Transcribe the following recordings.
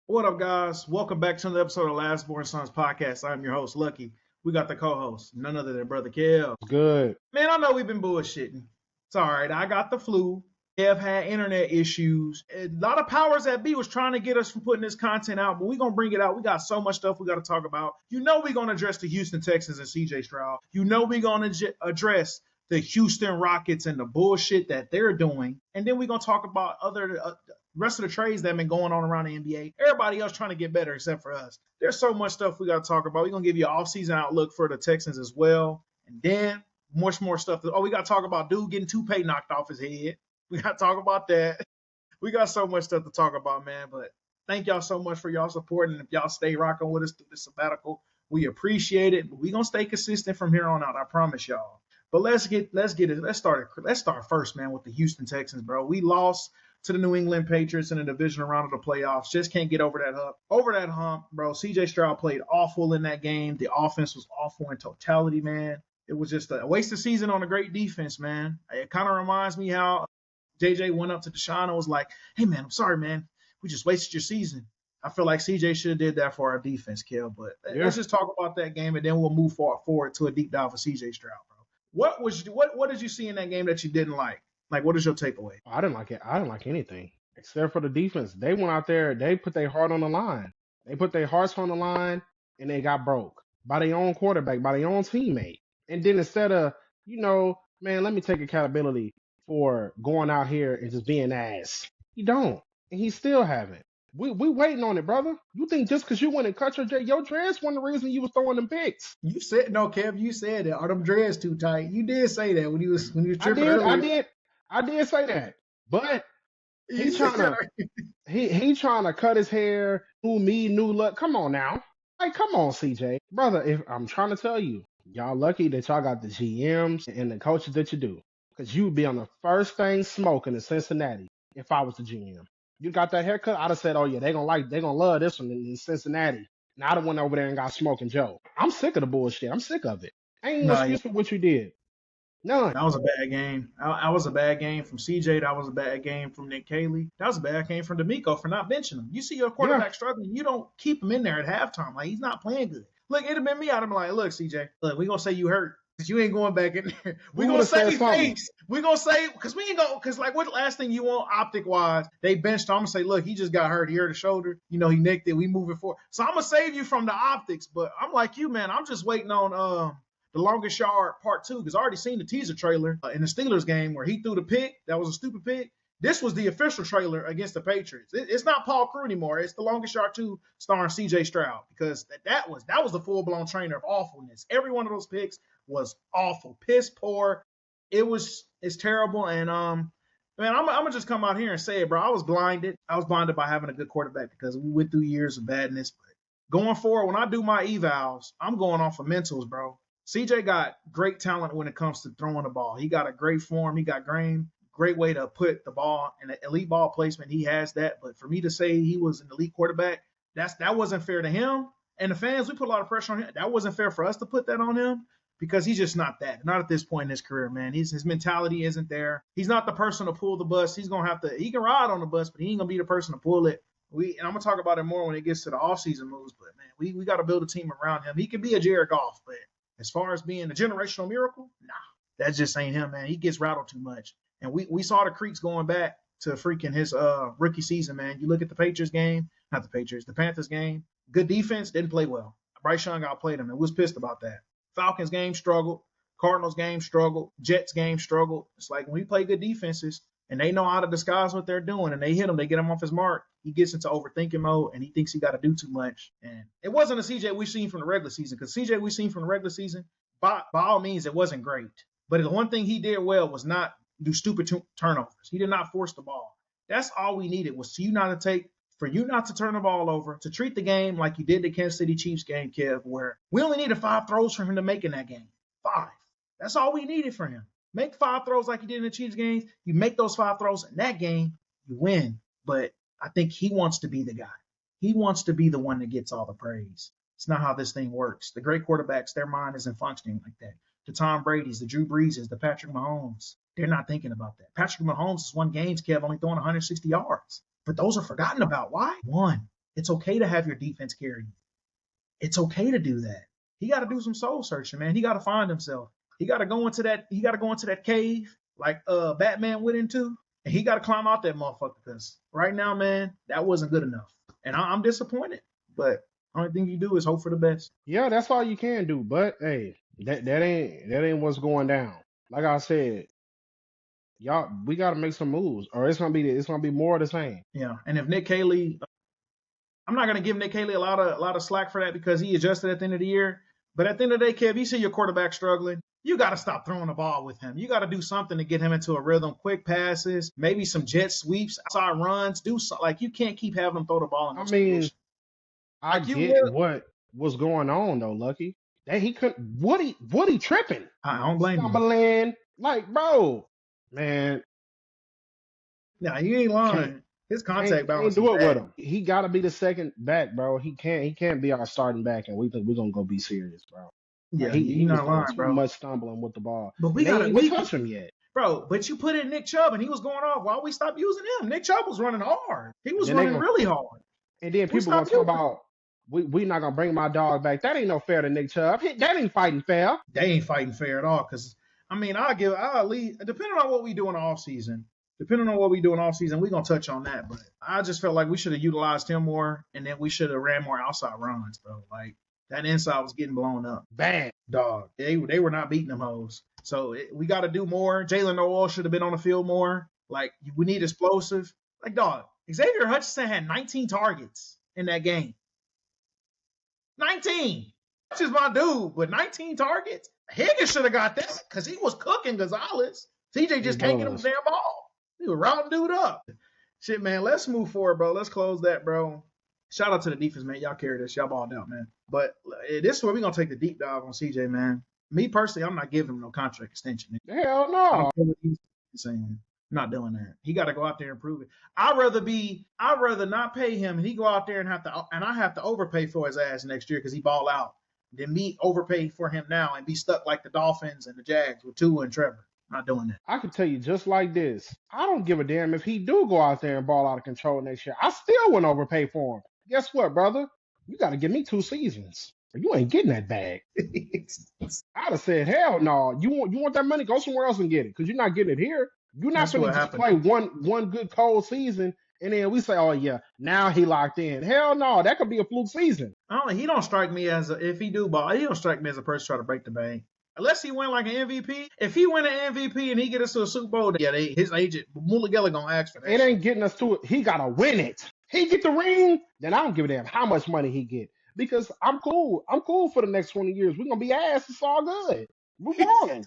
What up, guys? Welcome back to another episode of Last Born Sons podcast. I'm your host, Lucky. We got the co-host, none other than Brother Kev. Good. Man, I know we've been bullshitting. It's all right. I got the flu. Kev had internet issues. A lot of powers that be was trying to get us from putting this content out, but we're going to bring it out. We got so much stuff we got to talk about. You know we're going to address the Houston Texans and CJ Stroud. You know we're going to address the Houston Rockets and the bullshit that they're doing. And then we're going to talk about other rest of the trades that have been going on around the NBA. Everybody else trying to get better except for us. There's so much stuff we got to talk about. We're going to give you an offseason outlook for the Texans as well. And then much more stuff. We got to talk about dude getting toupee knocked off his head. We got to talk about that. We got so much stuff to talk about, man. But thank y'all so much for y'all support. And if y'all stay rocking with us through the sabbatical, we appreciate it. But we're going to stay consistent from here on out. I promise y'all. But let's get it. Let's start first, man, with the Houston Texans, bro. We lost to the New England Patriots in the divisional round of the playoffs. Just can't get over that hump, bro. CJ Stroud played awful in that game. The offense was awful in totality, man. It was just a waste of season on a great defense, man. It kind of reminds me how JJ went up to Deshaun and was like, hey, man, I'm sorry, man. We just wasted your season. I feel like CJ should have did that for our defense, Kel. But let's just talk about that game, and then we'll move forward to a deep dive for CJ Stroud, bro. What did you see in that game that you didn't like? Like, what is your takeaway? I didn't like it. I didn't like anything except for the defense. They went out there. They put their heart on the line. They put their hearts on the line, and they got broke by their own quarterback, by their own teammate. And then instead of, man, let me take accountability for going out here and just being ass. You don't, and he still haven't. We waiting on it, brother. You think just because you went and cut your dreads wasn't the reason you was throwing them picks? You said no, Kev. You said that. Are them dreads too tight? You did say that when you was tripping earlier. I did say that, but he trying to cut his hair. New look. Come on now, like come on, CJ, brother. If I'm trying to tell you, y'all lucky that y'all got the GMs and the coaches that you do, because you would be on the first thing smoking in Cincinnati if I was the GM. You got that haircut, I'd have said, oh yeah, they gonna love this one in Cincinnati. Now I went over there and got smoking Joe. I'm sick of the bullshit. I'm sick of it. Ain't no excuse for what you did. None. That was a bad game. That was a bad game from CJ. That was a bad game from Nick Caley. That was a bad game from D'Amico for not benching him. You see your quarterback struggling, you don't keep him in there at halftime. Like, he's not playing good. Look, it'd have been me. I'd have been like, look, CJ, look, we gonna say you hurt. Because you ain't going back in there. We're going to save face. We're going to say, because we ain't going, because like what last thing you want optic wise, they benched him. I'm going to say, look, he just got hurt. He hurt his shoulder. He nicked it. We moving forward. So I'm going to save you from the optics. But I'm like you, man. I'm just waiting on the longest yard part 2, because I already seen the teaser trailer in the Steelers game where he threw the pick. That was a stupid pick. This was the official trailer against the Patriots. It's not Paul Crew anymore. It's the longest yard 2 starring CJ Stroud, because that was the full-blown trainer of awfulness. Every one of those picks was awful, piss poor. It's terrible. And man, I'm gonna just come out here and say it, bro. I was blinded by having a good quarterback, because we went through years of badness. But going forward, when I do my evals, I'm going off of mentals, bro. CJ got great talent when it comes to throwing the ball. He got a great form. He got great way to put the ball in an elite ball placement. He has that. But for me to say he was an elite quarterback, that wasn't fair to him. And the fans, we put a lot of pressure on him. That wasn't fair for us to put that on him, because he's just not that. Not at this point in his career, man. His mentality isn't there. He's not the person to pull the bus. He can ride on the bus, but he ain't going to be the person to pull it. And I'm going to talk about it more when it gets to the offseason moves. But, man, we got to build a team around him. He can be a Jared Goff, but as far as being a generational miracle, nah. That just ain't him, man. He gets rattled too much. And we saw the creeks going back to freaking his rookie season, man. You look at the Panthers game, good defense, didn't play well. Bryce Young outplayed him, and was pissed about that. Falcons game struggled. Cardinals game struggled. Jets game struggled. It's like when we play good defenses and they know how to disguise what they're doing and they hit him, they get him off his mark, he gets into overthinking mode and he thinks he got to do too much. And it wasn't a CJ we've seen from the regular season, because CJ we've seen from the regular season, by all means, it wasn't great. But the one thing he did well was not do stupid turnovers. He did not force the ball. That's all we needed, was for you not to turn the ball over, to treat the game like you did the Kansas City Chiefs game, Kev, where we only needed 5 throws for him to make in that game. 5. That's all we needed for him. Make 5 throws like he did in the Chiefs games. You make those 5 throws in that game, you win. But I think he wants to be the guy. He wants to be the one that gets all the praise. It's not how this thing works. The great quarterbacks, their mind isn't functioning like that. The Tom Brady's, the Drew Breeses, the Patrick Mahomes, they're not thinking about that. Patrick Mahomes has won games, Kev, only throwing 160 yards. But those are forgotten about. Why? One. It's okay to have your defense carry you. It's okay to do that. He got to do some soul searching, man. He got to find himself. He got to go into that cave like Batman went into, and he got to climb out that motherfucker. Because right now, man, that wasn't good enough, and I'm disappointed. But only thing you do is hope for the best. Yeah, that's all you can do. But hey, that ain't what's going down. Like I said, y'all, we got to make some moves, or it's gonna be more of the same. Yeah, and if Nick Caley, I'm not gonna give Nick Caley a lot of slack for that because he adjusted at the end of the year. But at the end of the day, Kev, you see your quarterback struggling, you got to stop throwing the ball with him. You got to do something to get him into a rhythm, quick passes, maybe some jet sweeps, outside runs. Do so, like you can't keep having him throw the ball in those conditions. I get what was going on though, Lucky. That he couldn't. Woody tripping. I don't blame you. Stumbling, like bro, man. Nah, you ain't lying. His contact balance. Can't do it with him. He got to be the second back, bro. He can't be our starting back, and we think we're gonna go be serious, bro. Yeah, he not lying, too bro. much stumbling with the ball. But we gotta touch him yet, bro. But you put in Nick Chubb, and he was going off. Why we stop using him? Nick Chubb was running hard. He was running really hard. And then people gonna talk about we not gonna bring my dog back. That ain't no fair to Nick Chubb. That ain't fighting fair. They ain't fighting fair at all. Because I mean, I'll leave depending on what we do in the offseason. Depending on what we do in offseason, we're going to touch on that. But I just felt like we should have utilized him more, and then we should have ran more outside runs, bro. Like, that inside was getting blown up. Bad. Dog. They were not beating them hoes. So we got to do more. Jalen Noel should have been on the field more. Like, we need explosive. Like, dog, Xavier Hutchinson had 19 targets in that game. 19. That's just my dude. But 19 targets? Higgins should have got that because he was cooking Gonzalez. CJ just can't get him the damn ball. He was routing dude up. Shit, man, let's move forward, bro. Let's close that, bro. Shout out to the defense, man. Y'all carry this. Y'all balled out, man. But this is where we're going to take the deep dive on CJ, man. Me, personally, I'm not giving him no contract extension. Hell no. I'm not doing that. He got to go out there and prove it. I'd rather not pay him and he go out there and I have to overpay for his ass next year because he ball out than me overpay for him now and be stuck like the Dolphins and the Jags with Tua and Trevor. Not doing that. I can tell you just like this. I don't give a damn if he do go out there and ball out of control next year. I still wouldn't overpay for him. Guess what, brother? You got to give me 2 seasons. Or you ain't getting that bag. I'd have said, hell no. You want that money? Go somewhere else and get it because you're not getting it here. You're not going to just play one good cold season and then we say, oh, yeah, now he locked in. Hell no. That could be a fluke season. He don't strike me as if he do ball, he don't strike me as a person trying to break the bank. Unless he win like an MVP. If he win an MVP and he get us to a Super Bowl, yeah, his agent, Mulligella, going to ask for that. It ain't getting us to it. He got to win it. He get the ring, then I don't give a damn how much money he get. Because I'm cool. I'm cool for the next 20 years. We're going to be ass. It's all good. We're won.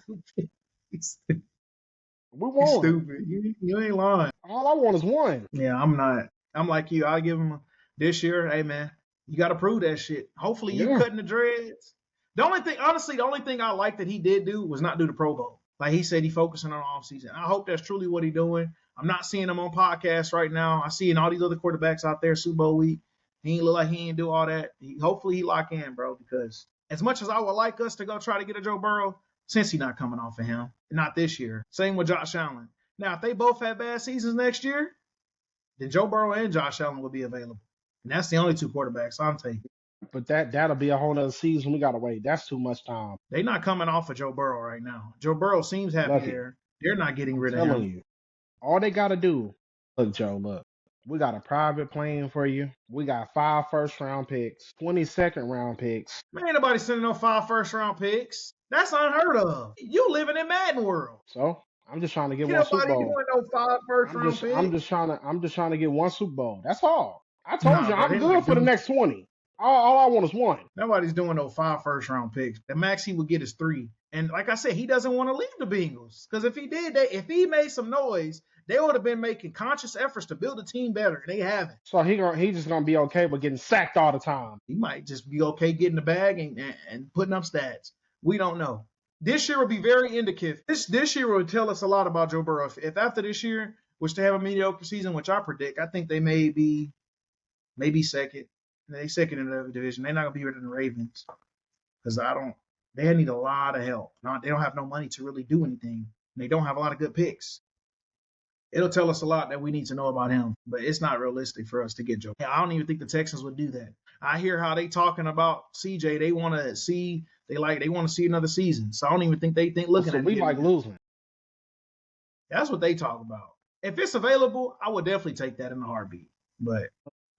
We won. Stupid. You ain't lying. All I want is one. Yeah, I'm not. I'm like you. I'll give him this year. Hey, man, you got to prove that shit. Hopefully you cutting the dreads. The only thing I like that he did do was not do the Pro Bowl. Like he said, he focusing on offseason. I hope that's truly what he's doing. I'm not seeing him on podcasts right now. I see all these other quarterbacks out there Super Bowl week. He ain't look like he ain't do all that. Hopefully he lock in, bro, because as much as I would like us to go try to get a Joe Burrow, since he's not coming off of him, not this year. Same with Josh Allen. Now, if they both have bad seasons next year, then Joe Burrow and Josh Allen will be available. And that's the only 2 quarterbacks I'm taking. But that'll be a whole nother season. We got to wait. That's too much time. They're not coming off of Joe Burrow right now. Joe Burrow seems happy there. They're not getting rid of him. You, all they got to do, look, Joe, look. We got a private plane for you. We got 5 first-round picks, 20 second-round picks. Man, ain't nobody sending no 5 first-round picks. That's unheard of. You living in Madden world. So I'm just trying to get one Super Bowl. Doing no 5 first-round picks. I'm just trying to get one Super Bowl. That's all. I told you I'm good for the next 20. All I want is one. Nobody's doing no 5 first-round picks. The max he would get is 3. And like I said, he doesn't want to leave the Bengals. Because if he did, if he made some noise, they would have been making conscious efforts to build a team better. And they haven't. So he just going to be okay with getting sacked all the time. He might just be okay getting the bag and putting up stats. We don't know. This year will be very indicative. This year will tell us a lot about Joe Burrow. If after this year, which they have a mediocre season, which I predict, I think they may be second. They second in the division. They're not gonna be better than the Ravens because they need a lot of help. They don't have no money to really do anything. They don't have a lot of good picks. it'll tell us a lot that we need to know about him. But it's not realistic for us to get Joe. I don't even think the Texans would do that. I hear how they talking about CJ. They want to see another season. So I don't even think they think looking at. We like losing. That's what they talk about. If it's available, I would definitely take that in a heartbeat. But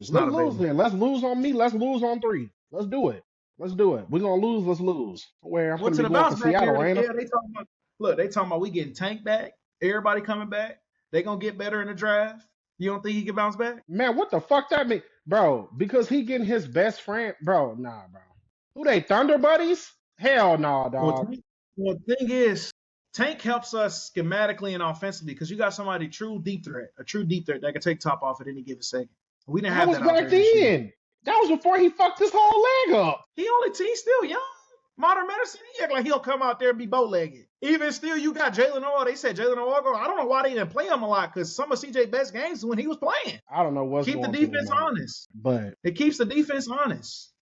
it's not available. Then. Let's lose on me. Let's lose on 3. Let's do it. Let's do it. We're gonna lose. Let's lose. Where I'm What's gonna the be going bounce to back Seattle, here? ain't Yeah, they talking about we getting Tank back. Everybody coming back. They gonna get better in the draft. You don't think he can bounce back? Man, what the fuck that mean, bro? Because he getting his best friend, bro. Nah, bro. Who they Thunder buddies? Hell no, dog. Well, the thing is, Tank helps us schematically and offensively because you got somebody a true deep threat that can take top off at any given second. We didn't have that. That was back then. That was before he fucked his whole leg up. He's still young. Modern medicine, he act like he'll come out there and be bow-legged. Even still, you got Jalen Noel. They said Jalen Noel. I don't know why they didn't play him a lot because some of CJ's best games when he was playing. I don't know what's keep the defense honest, but it keeps the defense honest.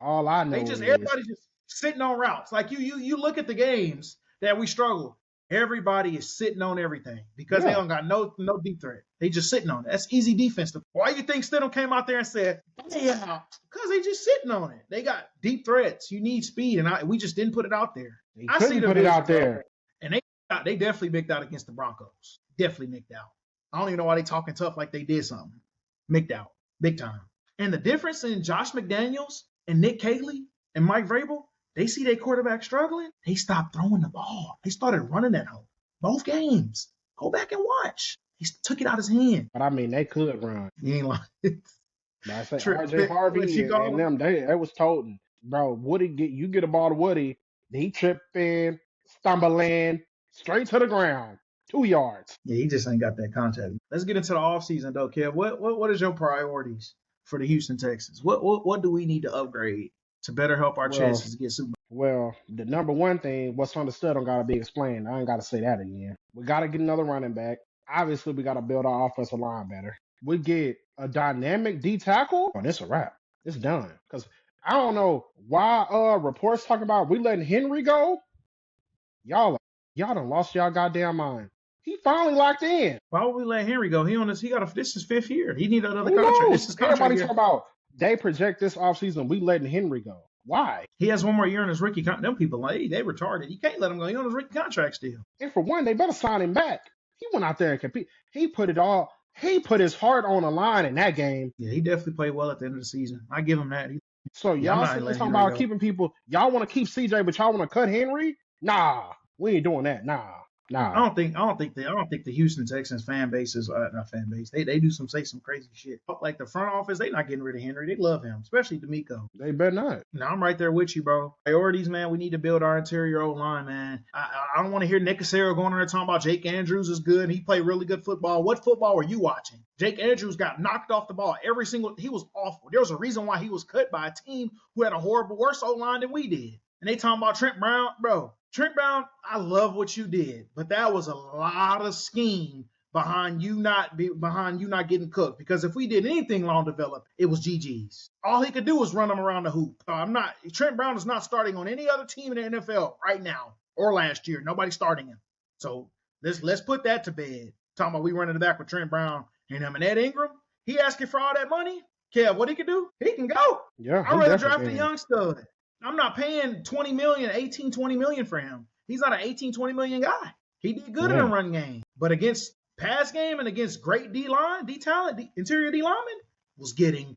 All I know everybody's just sitting on routes. Like you look at the games that we struggle. Everybody is sitting on everything because they don't got no deep threat. They just sitting on it. That's easy defense. Why you think Stidham came out there and said, yeah, because they just sitting on it. They got deep threats. You need speed, and we just didn't put it out there. I see them put it out there. And they definitely micked out against the Broncos. Definitely micked out. I don't even know why they talking tough like they did something. Micked out. Big time. And the difference in Josh McDaniels and Nick Caley and Mike Vrabel, they see their quarterback struggling, they stopped throwing the ball. They started running that hole. Both games. Go back and watch. He took it out his hand. But I mean, they could run. You ain't lying. I say RJ Harvey and them, they was toting. Bro, Woody, you get a ball to Woody, he tripping, stumbling, straight to the ground. 2 yards. Yeah, he just ain't got that contact. Let's get into the offseason, though, Kev. What is your priorities for the Houston Texans? What do we need to upgrade to better help our chances to get Super Bowl? Well, the number one thing, what's understood don't got to be explained. I ain't got to say that again. We got to get another running back. Obviously, we got to build our offensive line better. We get a dynamic D tackle. Oh, this a wrap. It's done. Because I don't know why reports talking about we letting Henry go. Y'all done lost y'all goddamn mind. He finally locked in. Why would we let Henry go? This is 5th year. He need another contract. This is everybody talking about they project this offseason, we letting Henry go. Why? He has 1 more year on his rookie contract. Them people, they retarded. You can't let him go. He on his rookie contract still. And for one, they better sign him back. He went out there and compete. He put his heart on the line in that game. Yeah, he definitely played well at the end of the season. I give him that. So y'all talking about keeping people. Y'all want to keep CJ, but y'all want to cut Henry? Nah, we ain't doing that. Nah. I don't think the Houston Texans fan base is not fan base. They do say some crazy shit. Like the front office, they not getting rid of Henry. They love him, especially D'Amico. They better not. No, I'm right there with you, bro. Priorities, man. We need to build our interior O-line, man. I don't want to hear Nick Cassero going on there talking about Jake Andrews is good. He played really good football. What football were you watching? Jake Andrews got knocked off the ball he was awful. There was a reason why he was cut by a team who had a worse O-line than we did. And they talking about Trent Brown, bro. Trent Brown, I love what you did, but that was a lot of scheme behind you not getting cooked. Because if we did anything long developed, it was GG's. All he could do was run them around the hoop. Trent Brown is not starting on any other team in the NFL right now or last year. Nobody's starting him. So let's put that to bed. Talking about we running it back with Trent Brown and him and Ed Ingram. He asking for all that money. Kev, what he can do? He can go. Yeah, I'd rather draft a young stud. I'm not paying $20 million, $20 million for him. He's not an $20 million guy. He did good in the run game. But against pass game and against great D-line, D-talent, interior D-lineman, was getting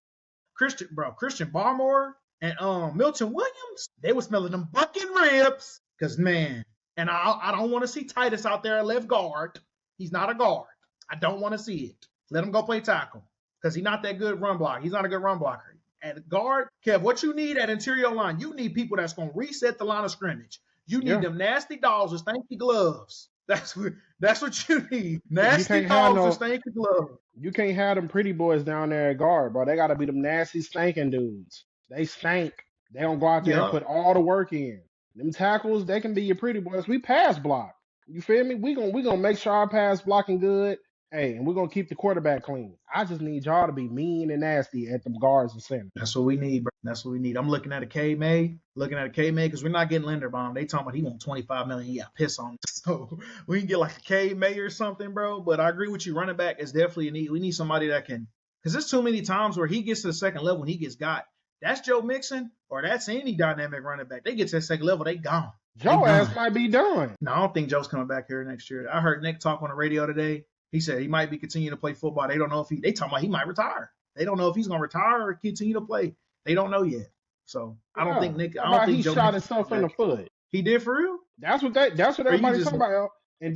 Christian Barmore and Milton Williams. They were smelling them bucking ribs. Because, man, and I don't want to see Titus out there at left guard. He's not a guard. I don't want to see it. Let him go play tackle. Because he's not that good run blocker. He's not a good run blocker. At guard, Kev, what you need at interior line, you need people that's going to reset the line of scrimmage. You need them nasty dogs with stanky gloves. That's what you need. Nasty dogs with stanky gloves. You can't have them pretty boys down there at guard, bro. They got to be them nasty stinking dudes. They stink. They don't go out there and put all the work in. Them tackles, they can be your pretty boys. We pass block. You feel me? We gonna make sure our pass blocking good. Hey, and we're gonna keep the quarterback clean. I just need y'all to be mean and nasty at the guards and center. That's what we need, bro. That's what we need. I'm looking at a K-May, because we're not getting Linderbaum. They talking about he want $25 million. He got piss on him. So we can get like a K-May or something, bro. But I agree with you. Running back is definitely a need. We need somebody that can, because there's too many times where he gets to the second level and he gets got. That's Joe Mixon or that's any dynamic running back. They get to the second level, they gone. Joe ass might be done. No, I don't think Joe's coming back here next year. I heard Nick talk on the radio today. He said he might be continuing to play football. They don't know if they talking about he might retire. They don't know if he's going to retire or continue to play. They don't know yet. So I don't think Nick. I don't think he Joe shot himself in the foot. He did for real. That's what everybody's talking about. And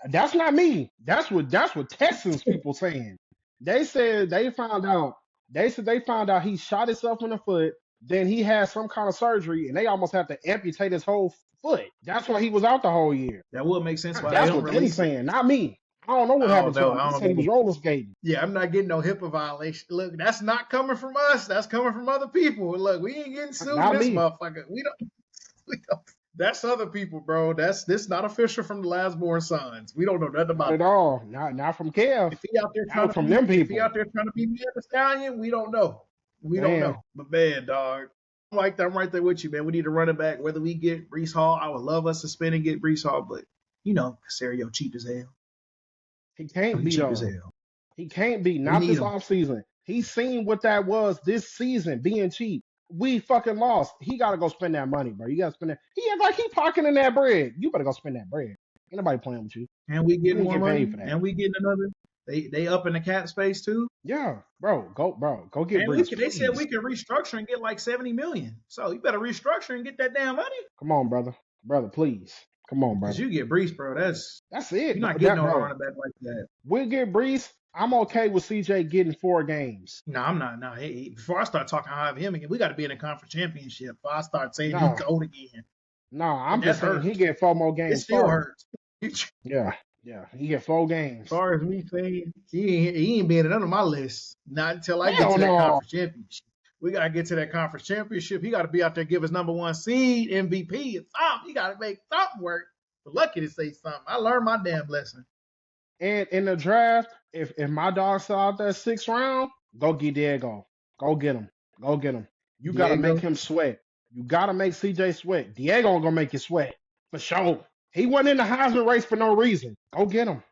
that's not me. That's what Texans people saying. They said they found out. They said they found out he shot himself in the foot. Then he had some kind of surgery, and they almost had to amputate his whole foot. That's why he was out the whole year. That would make sense. That's what they're saying, not me. I don't know what happened to him. He said he was roller skating. Yeah, I'm not getting no HIPAA violation. Look, that's not coming from us. That's coming from other people. Look, we ain't getting sued this motherfucker. We don't. That's other people, bro. This not official from the Last Born Sons. We don't know nothing about it at all. Not from Kev. If he out there trying to them people. If he out there trying to be me the Stallion, we don't know. We don't know. But man, dog. I'm right there with you, man. We need a running back. Whether we get Breece Hall, I would love us to spend and get Breece Hall, but Casario cheap as hell. He can't be cheap as hell. He can't be. Not this offseason. He's seen what that was this season, being cheap. We fucking lost. He got to go spend that money, bro. You got to spend that. He act like he pocketing that bread. You better go spend that bread. Ain't nobody playing with you. And we getting more money. And we getting another. They up in the cap space too. Yeah, bro. Go get. And they said we can restructure and get like $70 million. So you better restructure and get that damn money. Come on, brother, please. Come on, brother. Because you get Breece, bro. That's it. You're not getting no running back like that. We'll get Breece. I'm okay with CJ getting 4 games. No, I'm not. No, before I start talking high of him again, we got to be in a conference championship. Before I start saying he's gold again. No, I'm just saying he get 4 more games. It still hurts. Yeah, he get 4 games. As far as me saying, he ain't being in none of my lists. Not until I get to that conference championship. We got to get to that conference championship. He got to be out there, give us number 1 seed, MVP, and something. He got to make something work. But lucky to say something. I learned my damn lesson. And in the draft, if my dog still out there 6th round, go get Diego. Go get him. You got to make him sweat. You got to make CJ sweat. Diego going to make you sweat. For sure. He wasn't in the Heisman race for no reason. Go get him.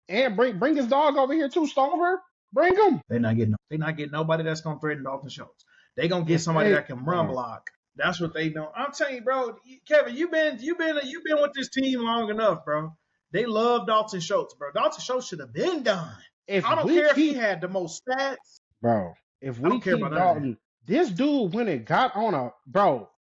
And bring his dog over here too, Stover. Bring him. They're not getting nobody that's going to threaten Dalton Schultz. They're going to get somebody that can run block. That's what they know. I'm telling you, bro, Kevin, you've been with this team long enough, bro. They love Dalton Schultz, bro. Dalton Schultz should have been done. I don't care if he had the most stats. Bro, if we keep Dalton, this dude went and got on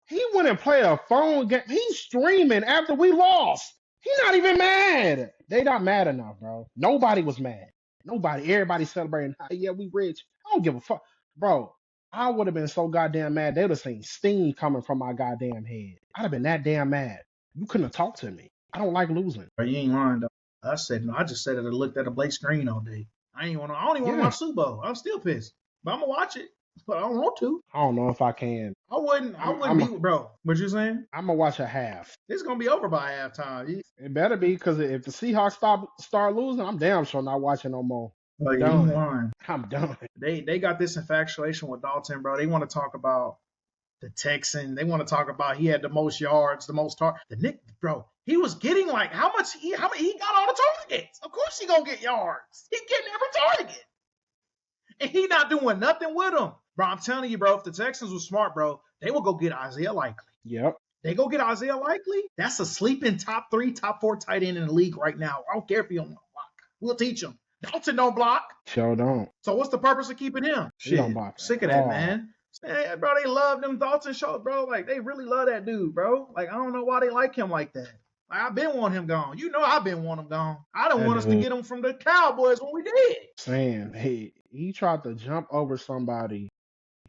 he went and played a phone game. He's streaming after we lost. He's not even mad. They not mad enough, bro. Nobody was mad. Nobody. Everybody celebrating. Yeah, we rich. I don't give a fuck. Bro, I would have been so goddamn mad. They would have seen steam coming from my goddamn head. I'd have been that damn mad. You couldn't have talked to me. I don't like losing. Bro, you ain't lying, though. I just said it and looked at a blank screen all day. I don't even want to watch Superbowl. I'm still pissed. But I'm going to watch it. But I don't want to. I don't know if I can. I wouldn't be, bro. What you saying? I'm going to watch a half. It's going to be over by halftime. It better be, because if the Seahawks start losing, I'm damn sure not watching no more. I'm done. I'm done. They got this infatuation with Dalton, bro. They want to talk about the Texan. They want to talk about he had the most yards, the most targets. The Nick, bro, he was getting like how much he got all the targets. Of course he gonna get yards. He getting every target. And he not doing nothing with them. Bro, I'm telling you, bro, if the Texans were smart, bro, they will go get Isaiah Likely. Yep. They go get Isaiah Likely. That's a sleeping top 3, top 4 tight end in the league right now. I don't care if he don't block. We'll teach him. Dalton don't block. Sure don't. So what's the purpose of keeping him? Shit, don't block. Sick of that, man. Hey, bro, they love them Dalton Schultz, bro. Like, they really love that dude, bro. Like, I don't know why they like him like that. Like, I've been wanting him gone. You know I've been wanting him gone. I don't want us to get him from the Cowboys when we did. Saying, hey, he tried to jump over somebody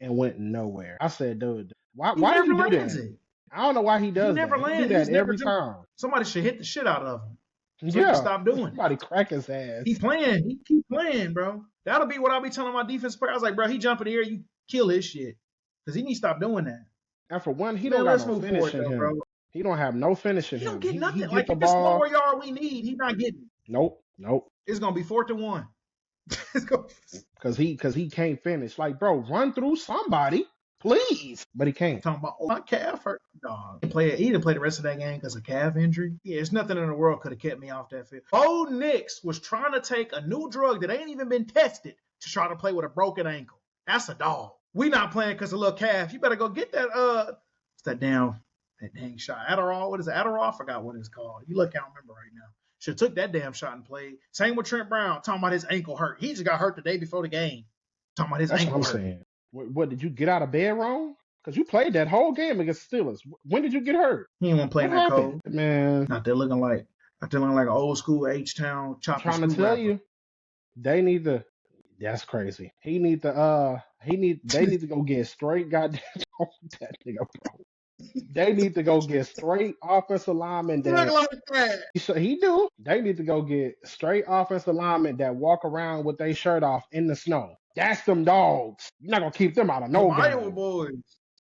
and went nowhere. I said, dude, why do you do that? I don't know why he does that. He do that every time. Somebody should hit the shit out of him. Yeah, stop doing. Somebody crack his ass. He playing. He keep playing, bro. That'll be what I'll be telling my defense player. I was like, bro, he jump in the air, you kill his shit. Because he needs to stop doing that. And for one, he don't got no finishing him. Bro. He don't have no finishing him. He don't get nothing. Like, if it's 1 more yard we need, he's not getting it. Nope. Nope. It's gonna be 4th and 1. Cause he can't finish. Like, bro, run through somebody, please. But he can't. Talking about my calf hurt. Dog. He didn't play the rest of that game because of calf injury. Yeah, there's nothing in the world could have kept me off that field. Bo Nix was trying to take a new drug that ain't even been tested to try to play with a broken ankle. That's a dog. We not playing because of a little calf. You better go get that what's that dang shot. Adderall. What is it? Adderall? I forgot what it's called. You look, I don't remember right now. Should have took that damn shot and played. Same with Trent Brown, talking about his ankle hurt. He just got hurt the day before the game. Talking about his That's ankle what I'm hurt. saying. What did you get out of bed wrong? Because you played that whole game against the Steelers. When did you get hurt? He didn't want to play in that cold. Man. Not that looking like an old school H-Town chopping I'm trying to tell you, they need to. That's crazy. They need to go get straight goddamn that nigga, bro. They need to go get straight offensive linemen he do. They need to go get straight offensive linemen that walk around with their shirt off in the snow. That's them dogs. You're not gonna keep them out of no game. Iowa boys.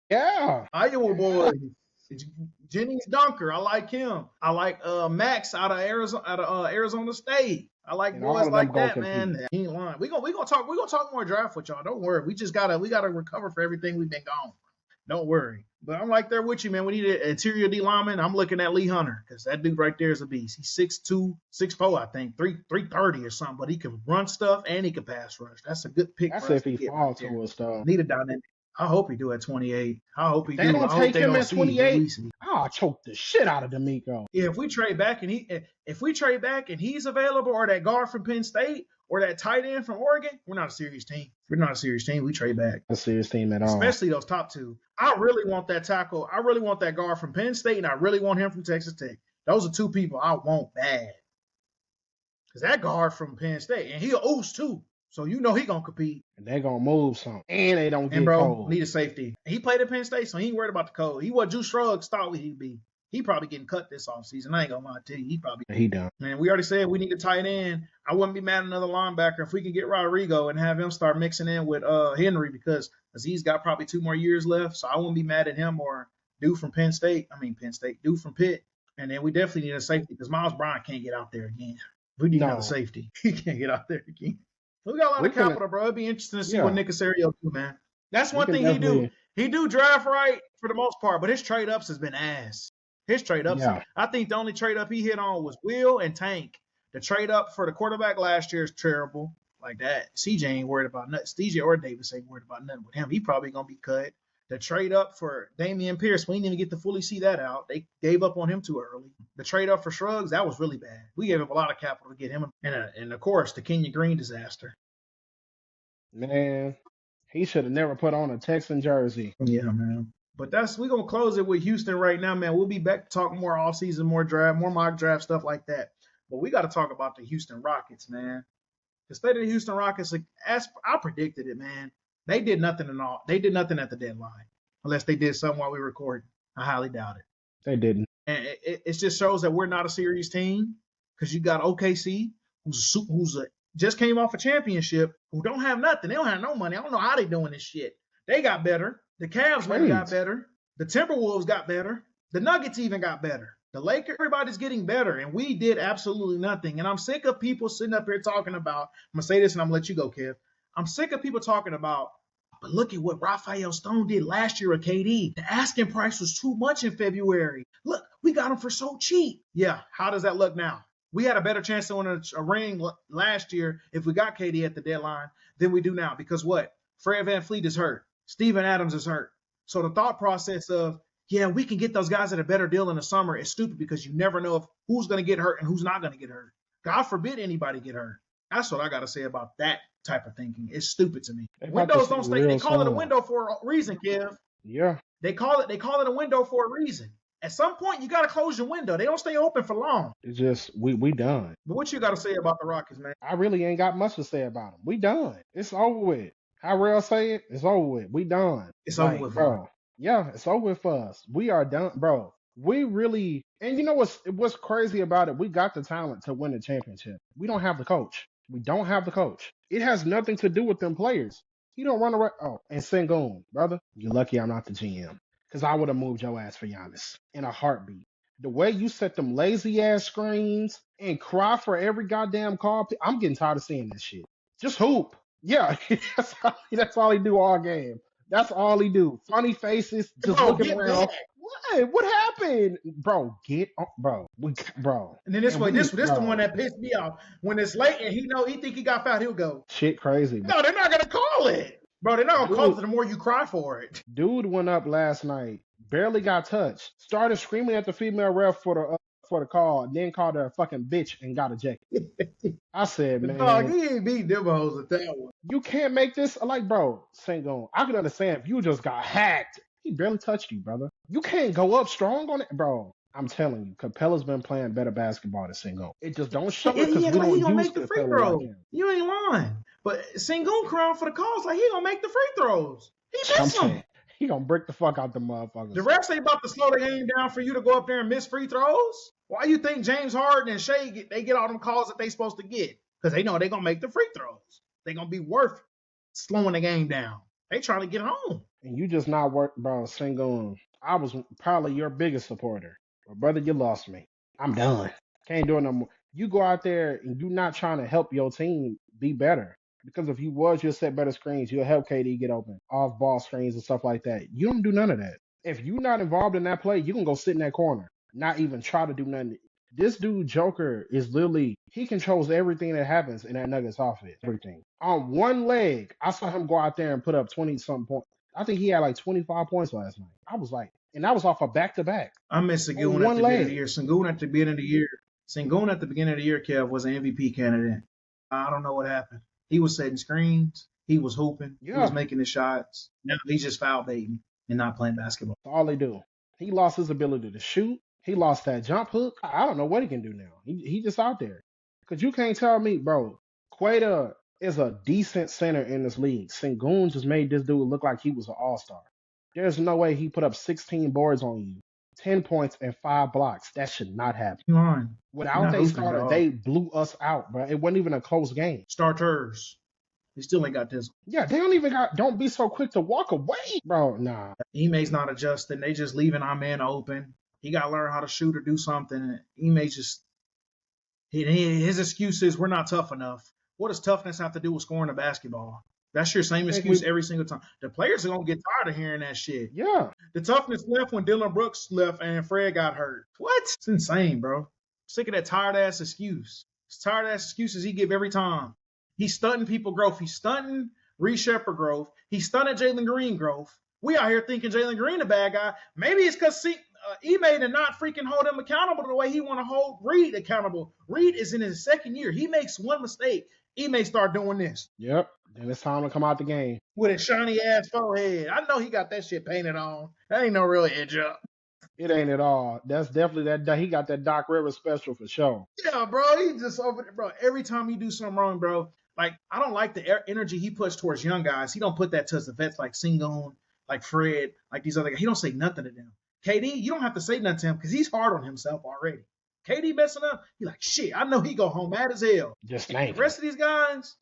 Yeah. Iowa boys. Jennings Dunker. I like him. I like Max out of Arizona State. I like boys like that, man. He ain't lying. We gonna talk more draft with y'all. Don't worry. We gotta recover for everything we've been gone. Don't worry. But I'm right there with you, man. We need an interior D lineman. I'm looking at Lee Hunter because that dude right there is a beast. He's 6'2", 6'4", I think, 330 or something. But he can run stuff and he can pass rush. That's a good pick. That's if he falls to us stuff. Need a dynamic. I hope he do at 28. I hope he do. They don't take him at 28. I'll choke the shit out of D'Amico. Yeah, if we trade back and he's available, or that guard from Penn State, or that tight end from Oregon, we're not a serious team. We're not a serious team. We trade back. A serious team at all. Especially those top two. I really want that tackle. I really want that guard from Penn State, and I really want him from Texas Tech. Those are two people I want bad. Because that guard from Penn State, and he'll ooze too. So you know he gonna compete. And they gonna move some. And they don't get cold. Need a safety. He played at Penn State, so he ain't worried about the cold. He what Drew Shrugs thought he'd be. He probably getting cut this offseason. I ain't gonna lie to you. He done. And we already said we need a tight end. I wouldn't be mad at another linebacker if we can get Rodrigo and have him start mixing in with Henry, because Azeez got probably 2 more years left. So I wouldn't be mad at him, or dude from dude from Pitt. And then we definitely need a safety because Miles Bryant can't get out there again. We need another safety. He can't get out there again. We got a lot of capital, bro. It'd be interesting to see what Nick Unserious do, man. That's one thing he do. He do draft right for the most part, but his trade ups has been ass. His trade ups. Yeah. I think the only trade up he hit on was Will and Tank. The trade up for the quarterback last year is terrible. Like that. CJ ain't worried about nothing. CJ or Davis ain't worried about nothing with him. He probably gonna be cut. The trade up for Damian Pierce, we didn't even get to fully see that out. They gave up on him too early. The trade up for Shrugs, that was really bad. We gave up a lot of capital to get him. And of course, the Kenya Green disaster. Man, he should have never put on a Texan jersey. Yeah, man. But we're going to close it with Houston right now, man. We'll be back to talk more offseason, more draft, more mock draft, stuff like that. But we got to talk about the Houston Rockets, man. The state of the Houston Rockets, as I predicted it, man. They did nothing at all. They did nothing at the deadline, unless they did something while we were recording. I highly doubt it. They didn't. And it just shows that we're not a serious team, because you got OKC, who's just came off a championship, who don't have nothing. They don't have no money. I don't know how they doing this shit. They got better. The Cavs maybe got better. The Timberwolves got better. The Nuggets even got better. The Lakers, everybody's getting better, and we did absolutely nothing. And I'm sick of people sitting up here talking about, I'm going to say this and I'm going to let you go, Kev. I'm sick of people talking about, but look at what Raphael Stone did last year with KD. The asking price was too much in February. Look, we got him for so cheap. Yeah, how does that look now? We had a better chance to win a ring last year if we got KD at the deadline than we do now. Because what? Fred VanVleet is hurt. Steven Adams is hurt. So the thought process of, yeah, we can get those guys at a better deal in the summer is stupid, because you never know who's going to get hurt and who's not going to get hurt. God forbid anybody get hurt. That's what I got to say about that type of thinking. It's stupid to me. Windows don't stay. They call it a window for a reason, Kev. Yeah. They call it a window for a reason. At some point, you got to close your window. They don't stay open for long. It's just, we done. But what you got to say about the Rockets, man? I really ain't got much to say about them. We done. It's over with. How Rail say it? It's over with. We done. It's over with, bro. Yeah, it's over with for us. We are done, bro. We really, and you know what's crazy about it? We got the talent to win the championship. We don't have the coach. We don't have the coach. It has nothing to do with them players. He don't run around. Oh, and Sengun, brother, you're lucky I'm not the GM, because I would have moved your ass for Giannis in a heartbeat. The way you set them lazy ass screens and cry for every goddamn call, I'm getting tired of seeing this shit. Just hoop. Yeah, that's all he do all game. That's all he do. Funny faces, just Bro, looking get around. back. What happened, bro? Get on, bro. Bro. And then this the one that pissed me off. When it's late and he think he got fouled, he'll go. Shit crazy. No, they're not gonna call it. Bro, they're not gonna call it the more you cry for it. Dude went up last night, barely got touched, started screaming at the female ref for the call, then called her a fucking bitch and got ejected. I said, man, dog, he ain't beat them hoes at that one. You can't make this like, bro. Sengun, I could understand if you just got hacked. He barely touched you, brother. You can't go up strong on it, bro. I'm telling you, Capella's been playing better basketball than Sengun. It just don't show it because we don't use make the free throw. Like you ain't lying. But Sengun crying for the calls like he gonna make the free throws. He missed them. He gonna break the fuck out the motherfuckers. The refs ain't about to slow the game down for you to go up there and miss free throws. Why you think James Harden and Shea get all them calls that they supposed to get? Because they know they gonna make the free throws. They gonna be worth slowing the game down. They trying to get home. And you just not work, bro. Sengun, I was probably your biggest supporter. But brother, you lost me. I'm done. Can't do it no more. You go out there and you not trying to help your team be better. Because if you was, you'll set better screens. You'll help KD get open. Off ball screens and stuff like that. You don't do none of that. If you're not involved in that play, you can go sit in that corner. Not even try to do nothing. This dude, Joker, is literally, he controls everything that happens in that Nuggets offense. Everything. On one leg, I saw him go out there and put up 20-something points. I think he had like 25 points last night. I was like, and that was off a back-to-back. I miss Sengun at the beginning of the year. Sengun at the beginning of the year, Kev, was an MVP candidate. I don't know what happened. He was setting screens. He was hooping. Yeah. He was making the shots. Now he's just foul baiting and not playing basketball. That's all they do. He lost his ability to shoot. He lost that jump hook. I don't know what he can do now. He just out there. Because you can't tell me, bro, Queta is a decent center in this league. Sengun just made this dude look like he was an all-star. There's no way he put up 16 boards on you, 10 points, and 5 blocks. That should not happen. Without they starter, they blew us out, bro. It wasn't even a close game. Starters. They still ain't got this. Yeah, they don't even got, don't be so quick to walk away. Bro, nah. Ime's not adjusting. They just leaving our man open. He got to learn how to shoot or do something. Ime just, his excuse is we're not tough enough. What does toughness have to do with scoring a basketball? That's your same excuse every single time. The players are going to get tired of hearing that shit. Yeah. The toughness left when Dylan Brooks left and Fred got hurt. What? It's insane, bro. Sick of that tired-ass excuse. It's tired-ass excuses he give every time. He's stunting people growth. He's stunting Reed Shepherd growth. He's stunting Jalen Green growth. We out here thinking Jalen Green a bad guy. Maybe it's because Ime did not freaking hold him accountable the way he want to hold Reed accountable. Reed is in his second year. He makes one mistake. Ime start doing this. Yep. Then it's time to come out the game. With a shiny-ass forehead. I know he got that shit painted on. That ain't no real edge up. It ain't at all. That's definitely that. He got that Doc Rivers special for sure. Yeah, bro. He just over there, bro. Every time he do something wrong, bro, like, I don't like the energy he puts towards young guys. He don't put that to the vets like Sengun, like Fred, like these other guys. He don't say nothing to them. KD, you don't have to say nothing to him because he's hard on himself already. KD messing up, he like, shit, I know he go home mad as hell. Just name the rest of these guys,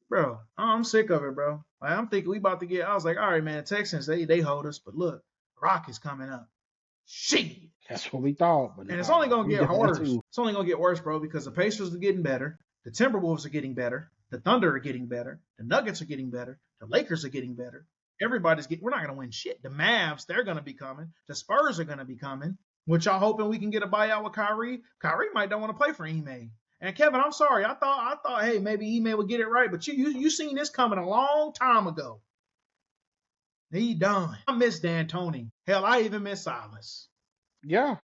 bro, I'm sick of it, bro. Like, I'm thinking we about to get, I was like, all right, man, Texans, they hold us. But look, Rock is coming up. Shit. That's what we thought. But and it's only going to get worse. It's only going to get worse, bro, because the Pacers are getting better. The Timberwolves are getting better. The Thunder are getting better. The Nuggets are getting better. The Lakers are getting better. Everybody's getting, we're not going to win shit. The Mavs, they're going to be coming. The Spurs are going to be coming. Which y'all hoping we can get a buyout with Kyrie. Kyrie might don't want to play for Ime. And Kevin, I'm sorry. I thought, hey, maybe Ime would get it right. But you seen this coming a long time ago. He done. I miss D'Antoni. Hell, I even miss Silas. Yeah.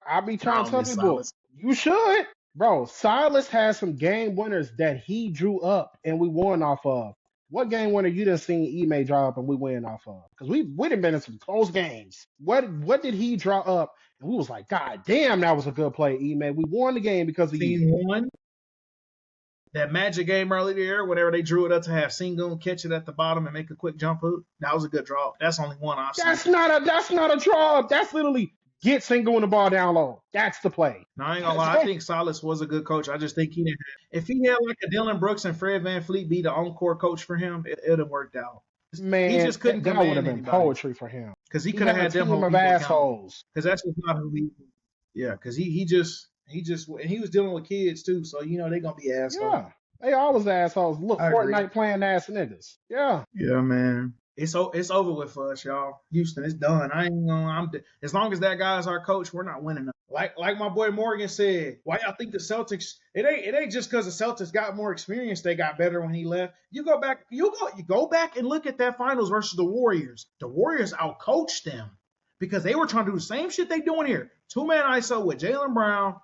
I be trying to tell people, you should. Bro, Silas has some game winners that he drew up and we won off of. What game winner you done seen Ime draw up and we win off of? Because we done been in some close games. What did he draw up? And we was like, God damn, that was a good play, Ime. We won the game because of you. One. That magic game earlier, whenever they drew it up to have Sengun catch it at the bottom and make a quick jump hook. That was a good draw. That's only one option. That's not a draw up. That's literally get Sengun the ball down low. That's the play. No, I ain't gonna lie. I think Silas was a good coach. I just think he didn't have, if he had like a Dylan Brooks and Fred VanVleet be the encore coach for him, it would have worked out. Man, he just couldn't that would have been poetry for him. Because he could have had them of assholes. Because that's just not who he is. Yeah, because he and he was dealing with kids too, so they're gonna be assholes. Yeah. They always assholes. Look, I agree. Fortnite playing ass niggas. Yeah. Yeah, man. It's over with for us, y'all. Houston, it's done. I ain't gonna. As long as that guy's our coach, we're not winning. Like my boy Morgan said, why y'all think the Celtics? It ain't just because the Celtics got more experience. They got better when he left. You go back and look at that finals versus the Warriors. The Warriors outcoached them because they were trying to do the same shit they doing here. 2-man ISO with Jaylen Brown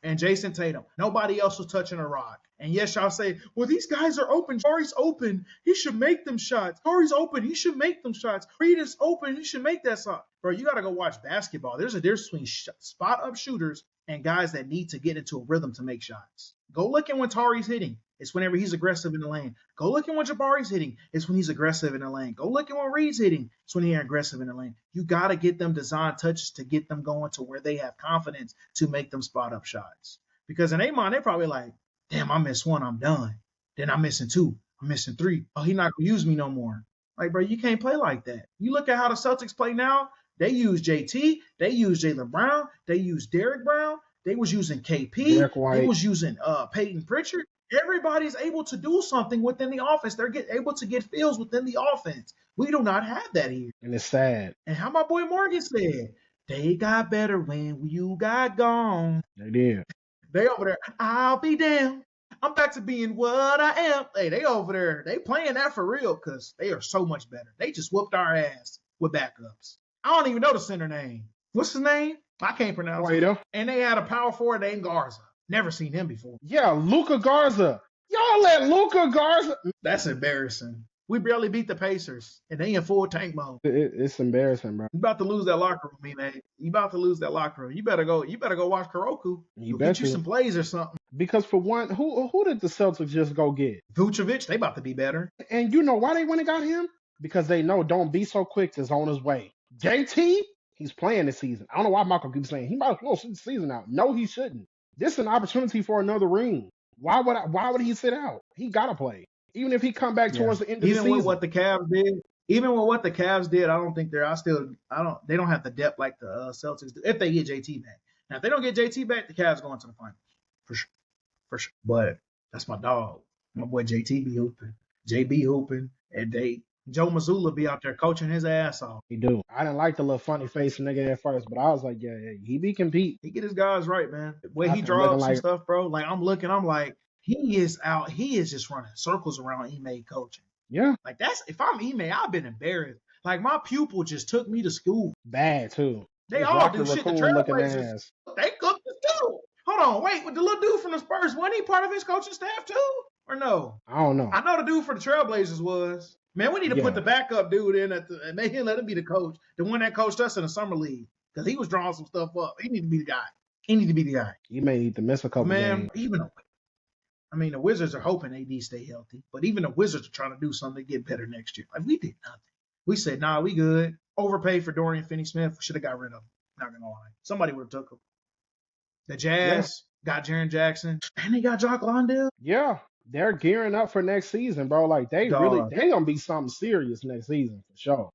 and Jason Tatum. Nobody else was touching a rock. And yes, y'all say, well, these guys are open. Jari's open. He should make them shots. Corey's open. He should make them shots. Reed is open. He should make that shot. Bro, you got to go watch basketball. There's a difference between spot-up shooters and guys that need to get into a rhythm to make shots. Go look at when Tari's hitting. It's whenever he's aggressive in the lane. Go look at when Jabari's hitting. It's when he's aggressive in the lane. Go look at when Reed's hitting. It's when he's aggressive in the lane. You got to get them design touches to get them going to where they have confidence to make them spot-up shots. Because in their mind, they're probably like, damn, I missed one, I'm done. Then I'm missing two. I'm missing three. Oh, he's not going to use me no more. Like, bro, you can't play like that. You look at how the Celtics play now. They use JT. They use Jaylen Brown. They use Derrick Brown. They was using KP. They was using Peyton Pritchard. Everybody's able to do something within the offense. They're able to get feels within the offense. We do not have that here. And it's sad. And how my boy Morgan said, they got better when you got gone. They did. They over there, I'll be damned. I'm back to being what I am. Hey, they over there. They playing that for real because they are so much better. They just whooped our ass with backups. I don't even know the center name. What's his name? I can't pronounce it. And they had a power forward named Garza. Never seen him before. Yeah, Luka Garza. Y'all let Luka Garza. That's embarrassing. We barely beat the Pacers, and they in full tank mode. It's embarrassing, bro. You about to lose that locker room, man. You about to lose that locker room. You better go watch Kuroku. You get you some plays or something. Because for one, who did the Celtics just go get? Vucevic. They about to be better. And you know why they went and got him? Because they know don't be so quick is on his way. JT, he's playing this season. I don't know why Michael keeps saying he might as well sit the season out. No, he shouldn't. This is an opportunity for another ring. Why would he sit out? He gotta play. Even if he come back towards the end of the season. Even with what the Cavs did, I don't think they don't have the depth like the Celtics do if they get JT back. Now, if they don't get JT back, the Cavs going to the finals. For sure. But that's my dog. My boy JT be hooping. JB hooping. And Joe Mazzulla be out there coaching his ass off. He do. I didn't like the little funny face nigga at first, but I was like, yeah, he be compete. He get his guys right, man. The way he draws some stuff, bro. Like, I'm like, he is just running circles around Ime coaching. Yeah. Like, if I'm Ime, I've been embarrassed. Like, my pupil just took me to school. Bad, too. They all do shit. The Trailblazers, they cooked us too. Hold on, wait. With the little dude from the Spurs, wasn't he part of his coaching staff too? Or no? I don't know. I know the dude for the Trailblazers was. Man, we need to put the backup dude in and make him let him be the coach. The one that coached us in the summer league. Because he was drawing some stuff up. He need to be the guy. He may need to miss a couple games. The Wizards are hoping AD stay healthy, but even the Wizards are trying to do something to get better next year. Like, we did nothing. We said, nah, we good. Overpaid for Dorian Finney-Smith. Should have got rid of him. Not going to lie. Somebody would have took him. The Jazz got Jaren Jackson, and they got Jock Landale. Yeah, they're gearing up for next season, bro. Like, they going to be something serious next season, for sure.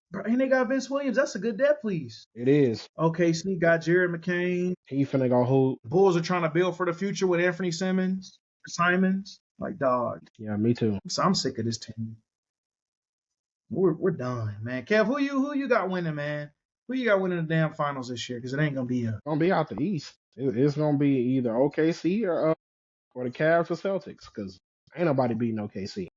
Bro, and they got Vince Williams. That's a good depth piece. It is. OKC got Jared McCain. He finna go hoop. Bulls are trying to build for the future with Anthony Simons. Like, dog. Yeah, me too. So I'm sick of this team. We're done, man. Kev, who you got winning, man? Who you got winning the damn finals this year? Because it ain't gonna be gonna be out the East. It's gonna be either OKC or the Cavs or Celtics. Because ain't nobody beating OKC.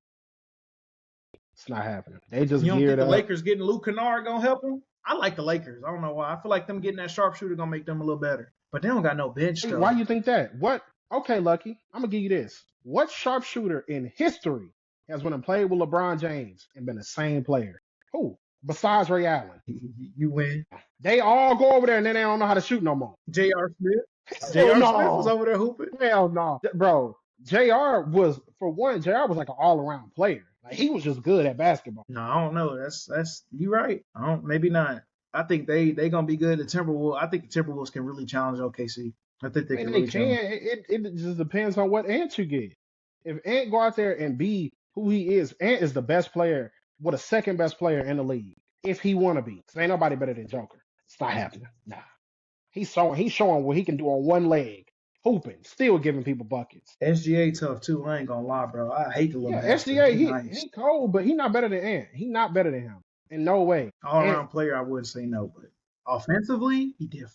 It's not happening. They just you don't geared think up. The Lakers getting Luke Kennard gonna help them? I like the Lakers. I don't know why. I feel like them getting that sharpshooter gonna make them a little better. But they don't got no bench though. Why you think that? What? Okay, Lucky. I'm gonna give you this. What sharpshooter in history has went and played with LeBron James and been the same player? Who? Besides Ray Allen. You win. They all go over there and then they don't know how to shoot no more. J.R. Smith. J.R. Smith was over there hooping. Hell no. Bro, J.R. was like an all-around player. Like, he was just good at basketball. No, I don't know. That's you right. Maybe not. I think they gonna be good at Timberwolves. I think the Timberwolves can really challenge OKC. I think they can. Really It just depends on what Ant you get. If Ant go out there and be who he is, Ant is the best player, the second best player in the league. If he wanna be. Because ain't nobody better than Joker. It's not happening. Nah. He's showing what he can do on one leg, hooping, still giving people buckets. SGA tough too. I ain't gonna lie, bro. I hate the little Yeah, bastard. SGA, He nice. he cold, but he not better than Ant. He not better than him in no way. All around player, I wouldn't say no, but offensively, he different.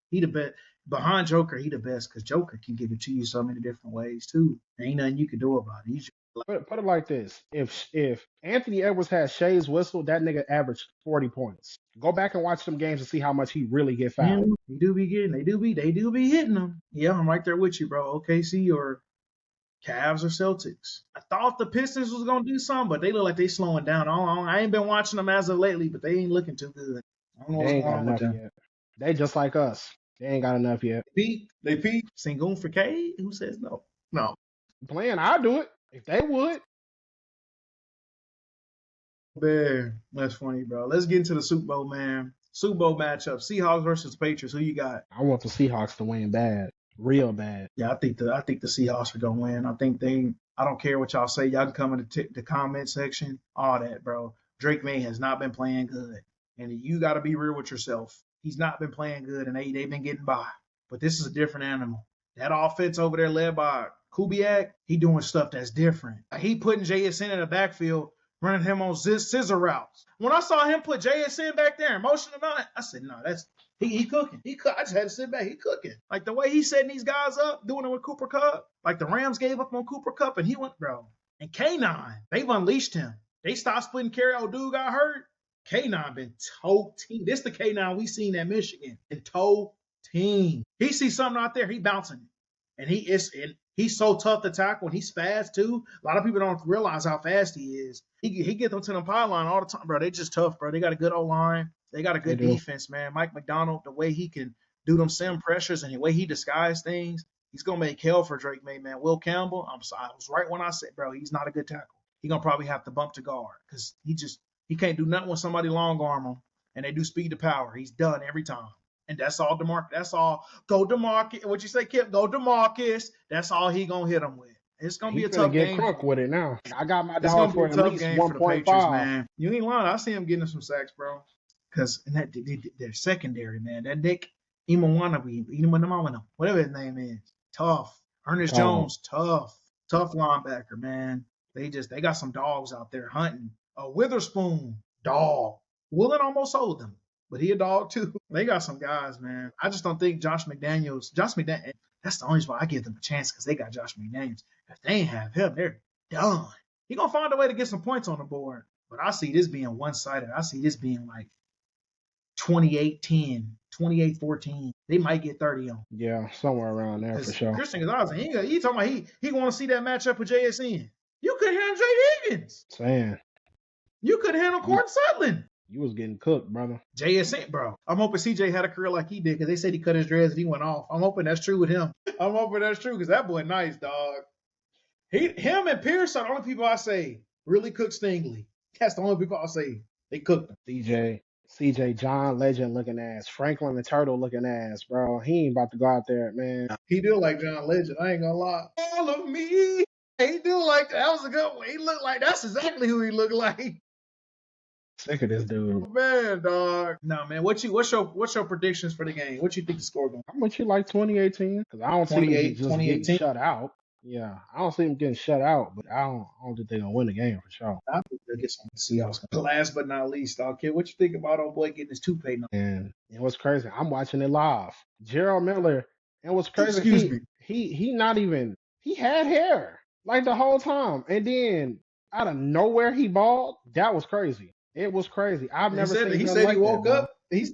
He the best. Behind Joker, he the best because Joker can give it to you so many different ways too. There ain't nothing you can do about it. He's Put it like this: if Anthony Edwards had Shea's whistle, that nigga averaged 40 points. Go back and watch them games to see how much he really get fouled. They do be hitting them. Yeah, I'm right there with you, bro. OKC or Cavs or Celtics. I thought the Pistons was gonna do something, but they look like they slowing down. I ain't been watching them as of lately, but they ain't looking too good. I don't know They what's ain't going got on with enough them. yet. They just like us. They ain't got enough yet. They peak. Sengun for K? Who says no? No. Playing, I'll do it if they would. Man, that's funny, bro. Let's get into the Super Bowl, man. Super Bowl matchup: Seahawks versus Patriots. Who you got? I want the Seahawks to win bad, real bad. Yeah, I think the Seahawks are gonna win. I don't care what y'all say. Y'all can come in the comment section. All that, bro. Drake May has not been playing good, and you got to be real with yourself. He's not been playing good, and they've been getting by. But this is a different animal. That offense over there led by Kubiak, he doing stuff that's different. He putting JSN in the backfield, running him on scissor routes. When I saw him put JSN back there and motion him out, I said, no, that's he cooking. I just had to sit back. He cooking. Like the way he's setting these guys up, doing it with Cooper Kupp. Like the Rams gave up on Cooper Kupp and he went, bro. And K9, they've unleashed him. They stopped splitting carry. Old dude got hurt. K9 been toe team. This the K9 we seen at Michigan. And toe team. He sees something out there, he bouncing it. And he's so tough to tackle, and he's fast too. A lot of people don't realize how fast he is. He get them to the pylon all the time, bro. They just tough, bro. They got a good O-line. They got a good defense, man. Mike McDonald, the way he can do them sim pressures and the way he disguises things, he's gonna make hell for Drake May, man. Will Campbell, I was right when I said, bro, he's not a good tackle. He's gonna probably have to bump to guard because he can't do nothing when somebody long arm him and they do speed to power. He's done every time. And that's all DeMarcus. That's all. Go DeMarcus. What you say, Kip? Go DeMarcus. That's all he gonna hit him with. It's gonna be a tough game. Get crunk with it now. I got my dog for at least 1.5. Man. You ain't lying. I see him getting some sacks, bro. Because their secondary, man. That Nick Imawanabe, whatever his name is, tough. Ernest Jones, tough linebacker, man. They got some dogs out there hunting. A Witherspoon, dog. Woolen almost sold them. But he a dog too. They got some guys, man. I just don't think Josh McDaniels, that's the only reason why I give them a chance because they got Josh McDaniels. If they ain't have him, they're done. He gonna find a way to get some points on the board. But I see this being one-sided. I see this being like 28-10, 28-14. They might get 30 on. Yeah, somewhere around there for sure. Christian Gonzalez, he talking about he want to see that matchup with JSN. You could handle Jay Higgins. Saying. You could handle Court Sutton. You was getting cooked, brother. JSN, bro. I'm hoping CJ had a career like he did because they said he cut his dreads and he went off. I'm hoping that's true with him. I'm hoping that's true because that boy nice, dog. Him and Pierce are the only people I say really cook Stingley. That's the only people I say they cooked him. CJ John Legend looking ass. Franklin the Turtle looking ass, bro. He ain't about to go out there, man. He do like John Legend. I ain't gonna lie. All of me. He do like that. That was a good one. He looked like that's exactly who he looked like. Sick of this dude. Man, dog. No, man. What's your predictions for the game? What you think the score going? How much you like 2018? Because I don't see him just getting shut out. Yeah, I don't see him getting shut out, but I don't think they're gonna win the game for sure. I think they'll get some Seahawks. Last but not least, dog, kid, what you think about old boy getting his toupee? And what's crazy, I'm watching it live. Gerald Miller, and what's crazy, he had hair like the whole time, and then out of nowhere he bald. That was crazy. It was crazy. I've never seen. He said he woke up. He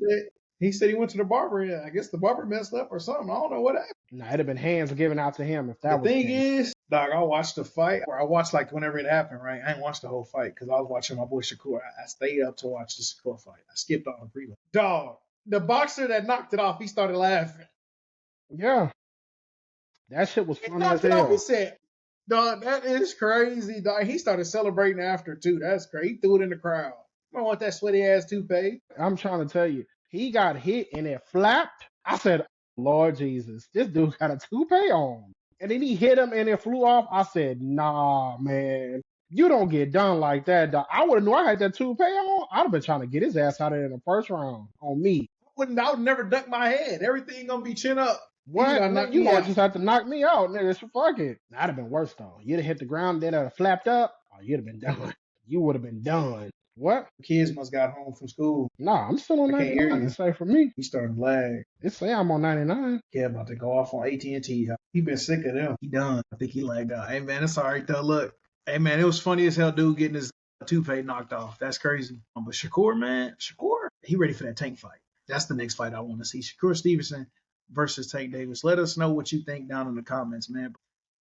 said he went to the barber. Yeah, I guess the barber messed up or something. I don't know what happened. Nah, it'd have been hands given out to him if that was the thing. Is, dog, I watched the fight. Or I watched like whenever it happened. Right, I didn't watch the whole fight because I was watching my boy Shakur. I stayed up to watch the Shakur fight. I skipped on the prelim. Dog, the boxer that knocked it off, he started laughing. Yeah, that shit was funny as hell. He said, "Dog, that is crazy." Dog, he started celebrating after too. That's crazy. He threw it in the crowd. I don't want that sweaty ass toupee. I'm trying to tell you, he got hit and it flapped. I said, Lord Jesus, this dude got a toupee on. And then he hit him and it flew off. I said, nah, man, you don't get done like that, dog. I would have known I had that toupee on. I'd have been trying to get his ass out of there in the first round on me. would never duck my head. Everything gonna be chin up. What? You gonna just have to knock me out, nigga. Fuck it. That'd have been worse though. You'd have hit the ground, then have flapped up. Oh, you'd have been done. You would have been done. What? Kids must got home from school. Nah, I'm still on 99. It's safe for me. He starting to lag. It say I'm on 99. Yeah, about to go off on AT&T. He been sick of them. He done. I think he lagged out. Hey man, it's all right though. Look, hey man, it was funny as hell, dude, getting his toupee knocked off. That's crazy. But Shakur, man, he ready for that Tank fight. That's the next fight I want to see. Shakur Stevenson versus Tank Davis. Let us know what you think down in the comments, man.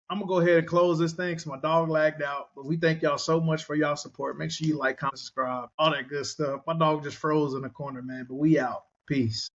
I'm going to go ahead and close this thing because my dog lagged out. But we thank y'all so much for y'all support. Make sure you like, comment, subscribe, all that good stuff. My dog just froze in the corner, man. But we out. Peace.